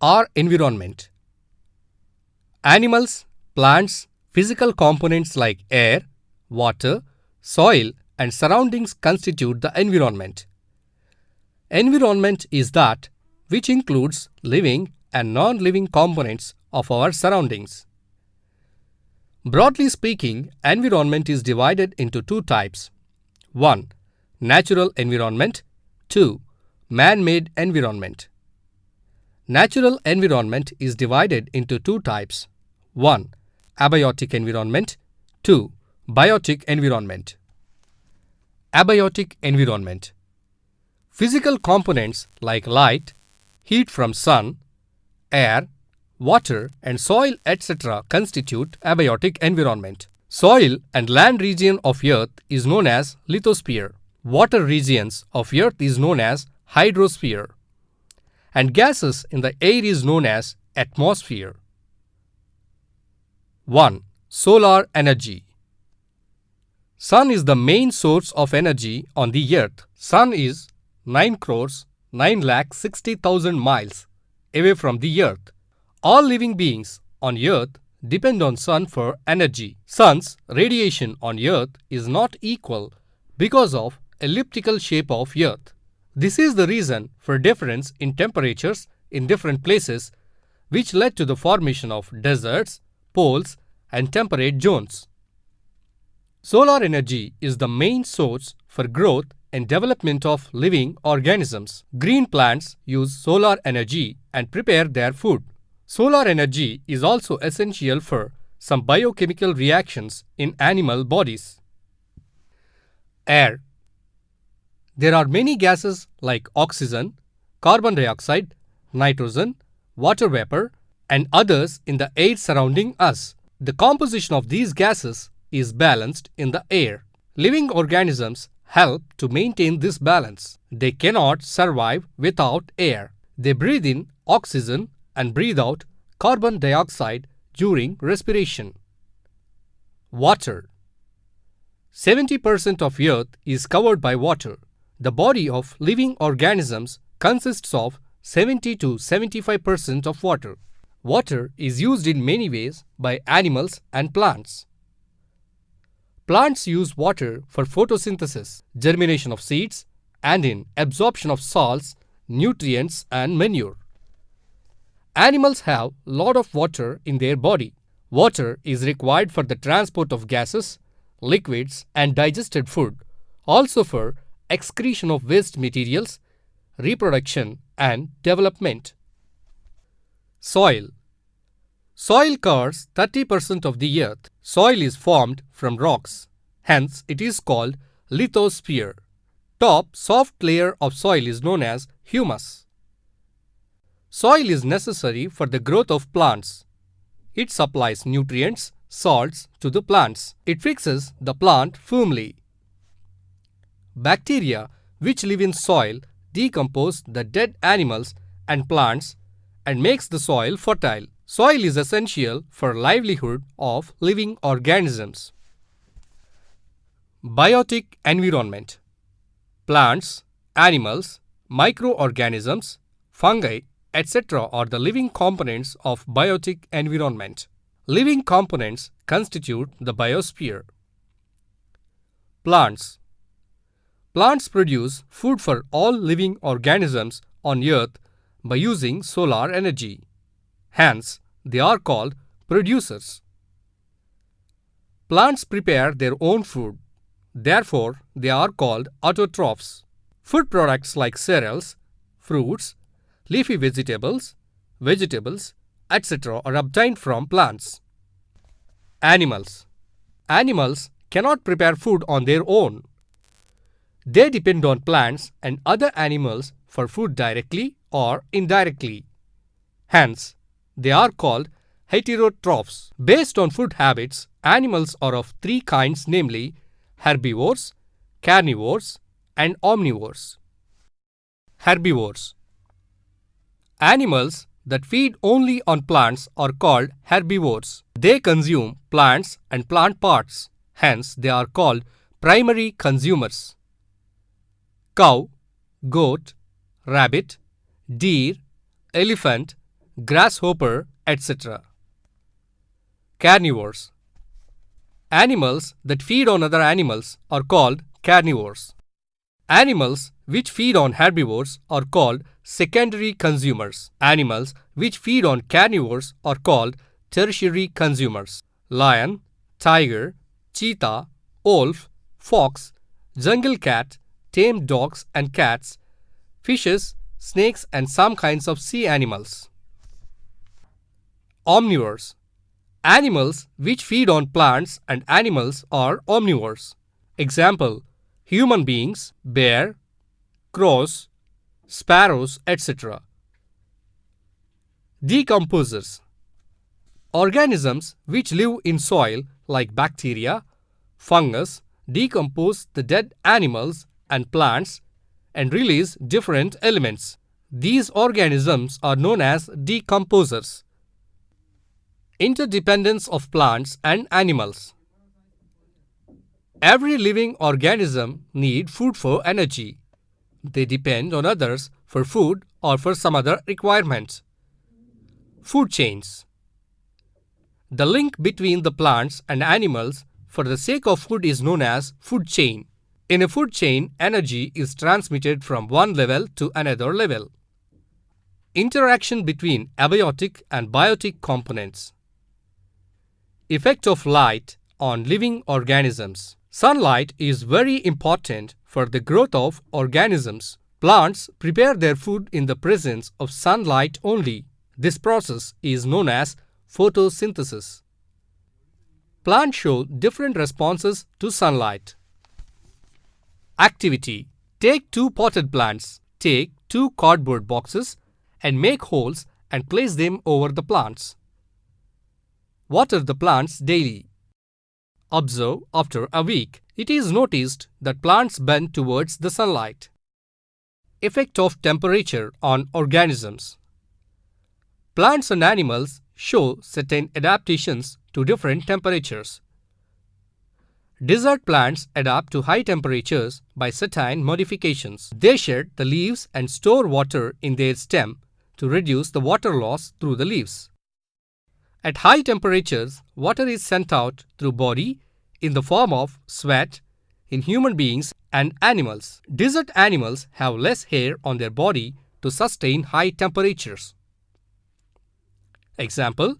Our environment. Animals, plants, physical components like air, water, soil, and surroundings constitute the environment. Environment is that which includes living and non-living components of our surroundings. Broadly speaking, environment is divided into two types. 1. Natural environment. 2. Man-made environment. Natural environment is divided into two types. 1. Abiotic environment. 2. Biotic environment. Abiotic environment. Physical components like light, heat from sun, air, water and soil etc. constitute abiotic environment. Soil and land region of earth is known as lithosphere. Water regions of earth is known as hydrosphere. And gases in the air is known as atmosphere. 1. Solar energy. Sun is the main source of energy on the earth. Sun is 9,960,000 miles away from the earth. All living beings on earth depend on sun for energy. Sun's radiation on earth is not equal because of elliptical shape of earth. This is the reason for difference in temperatures in different places, which led to the formation of deserts, poles and temperate zones. Solar energy is the main source for growth and development of living organisms. Green plants use solar energy and prepare their food. Solar energy is also essential for some biochemical reactions in animal bodies. Air. There are many gases like oxygen, carbon dioxide, nitrogen, water vapor, and others in the air surrounding us. The composition of these gases is balanced in the air. Living organisms help to maintain this balance. They cannot survive without air. They breathe in oxygen and breathe out carbon dioxide during respiration. Water. 70% of earth is covered by water. The body of living organisms consists of 70 to 75% of water. Water is used in many ways by animals and plants. Plants use water for photosynthesis, germination of seeds, and in absorption of salts, nutrients, and manure. Animals have a lot of water in their body. Water is required for the transport of gases, liquids, and digested food, also for excretion of waste materials, reproduction, and development. Soil. Soil covers 30% of the earth. Soil is formed from rocks, hence it is called lithosphere. Top soft layer of soil is known as humus. Soil is necessary for the growth of plants. It supplies nutrients, salts to the plants. It fixes the plant firmly. Bacteria which live in soil decompose the dead animals and plants and makes the soil fertile. Soil is essential for livelihood of living organisms. Biotic environment. Plants, animals, microorganisms, fungi, etc. are the living components of biotic environment. Living components constitute the biosphere. Plants. Plants produce food for all living organisms on earth by using solar energy. Hence, they are called producers. Plants prepare their own food. Therefore, they are called autotrophs. Food products like cereals, fruits, leafy vegetables, etc. are obtained from plants. Animals. Animals cannot prepare food on their own. They depend on plants and other animals for food directly or indirectly. Hence, they are called heterotrophs. Based on food habits, animals are of three kinds, namely herbivores, carnivores, and omnivores. Herbivores. Animals that feed only on plants are called herbivores. They consume plants and plant parts. Hence, they are called primary consumers. Cow, goat, rabbit, deer, elephant, grasshopper, etc. Carnivores. Animals that feed on other animals are called carnivores. Animals which feed on herbivores are called secondary consumers. Animals which feed on carnivores are called tertiary consumers. Lion, tiger, cheetah, wolf, fox, jungle cat, tame dogs and cats, fishes, snakes and some kinds of sea animals. Omnivores. Animals which feed on plants and animals are omnivores. Example: human beings, bear, crows, sparrows, etc. Decomposers. Organisms which live in soil like bacteria, fungus decompose the dead animals and plants and release different elements. These organisms are known as decomposers. Interdependence of plants and animals. Every living organism needs food for energy. They depend on others for food or for some other requirements. Food chains. The link between the plants and animals for the sake of food is known as food chain. In a food chain, energy is transmitted from one level to another level. Interaction between abiotic and biotic components. Effect of light on living organisms. Sunlight is very important for the growth of organisms. Plants prepare their food in the presence of sunlight only. This process is known as photosynthesis. Plants show different responses to sunlight. Activity. Take 2 potted plants. Take 2 cardboard boxes and make holes and place them over the plants. Water the plants daily. Observe after a week. It is noticed that plants bend towards the sunlight. Effect of temperature on organisms. Plants and animals show certain adaptations to different temperatures. Desert plants adapt to high temperatures by certain modifications. They shed the leaves and store water in their stem to reduce the water loss through the leaves. At high temperatures, water is sent out through body in the form of sweat in human beings and animals. Desert animals have less hair on their body to sustain high temperatures. Example: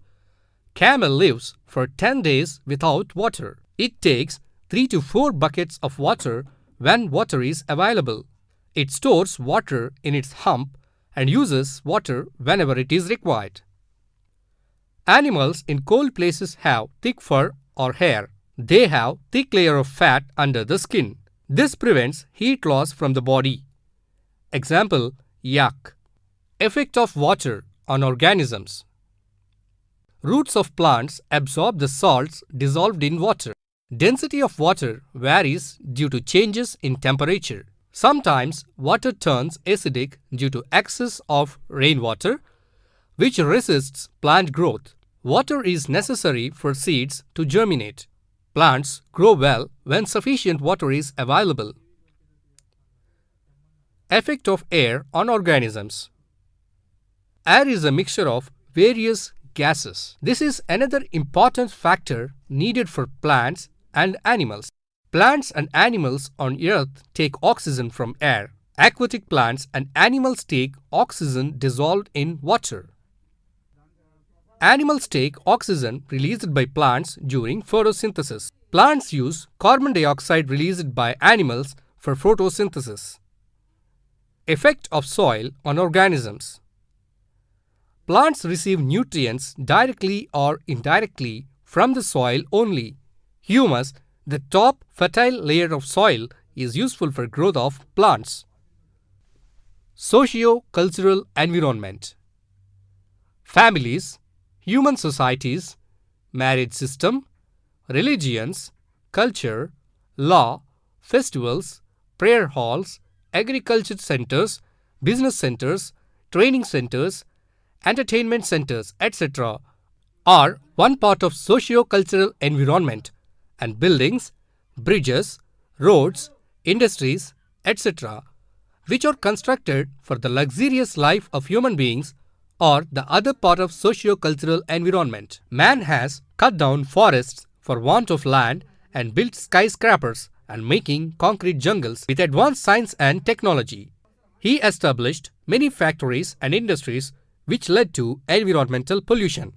camel lives for 10 days without water. It takes 3 to 4 buckets of water when water is available. It stores water in its hump and uses water whenever it is required. Animals in cold places have thick fur or hair. They have thick layer of fat under the skin. This prevents heat loss from the body. Example: yak. Effect of water on organisms. Roots of plants absorb the salts dissolved in water. Density of water varies due to changes in temperature. Sometimes water turns acidic due to excess of rainwater, which resists plant growth. Water is necessary for seeds to germinate. Plants grow well when sufficient water is available. Effect of air on organisms. Air is a mixture of various gases. This is another important factor needed for plants and animals. Plants and animals on earth take oxygen from air. Aquatic plants and animals take oxygen dissolved in water. Animals take oxygen released by plants during photosynthesis. Plants use carbon dioxide released by animals for photosynthesis. Effect of soil on organisms. Plants receive nutrients directly or indirectly from the soil only. Humus, the top fertile layer of soil, is useful for growth of plants. Socio-cultural environment. Families, human societies, marriage system, religions, culture, law, festivals, prayer halls, agriculture centers, business centers, training centers, entertainment centers, etc. are one part of socio-cultural environment, and buildings, bridges, roads, industries, etc., which are constructed for the luxurious life of human beings, or the other part of socio-cultural environment. Man has cut down forests for want of land and built skyscrapers and making concrete jungles with advanced science and technology. He established many factories and industries which led to environmental pollution.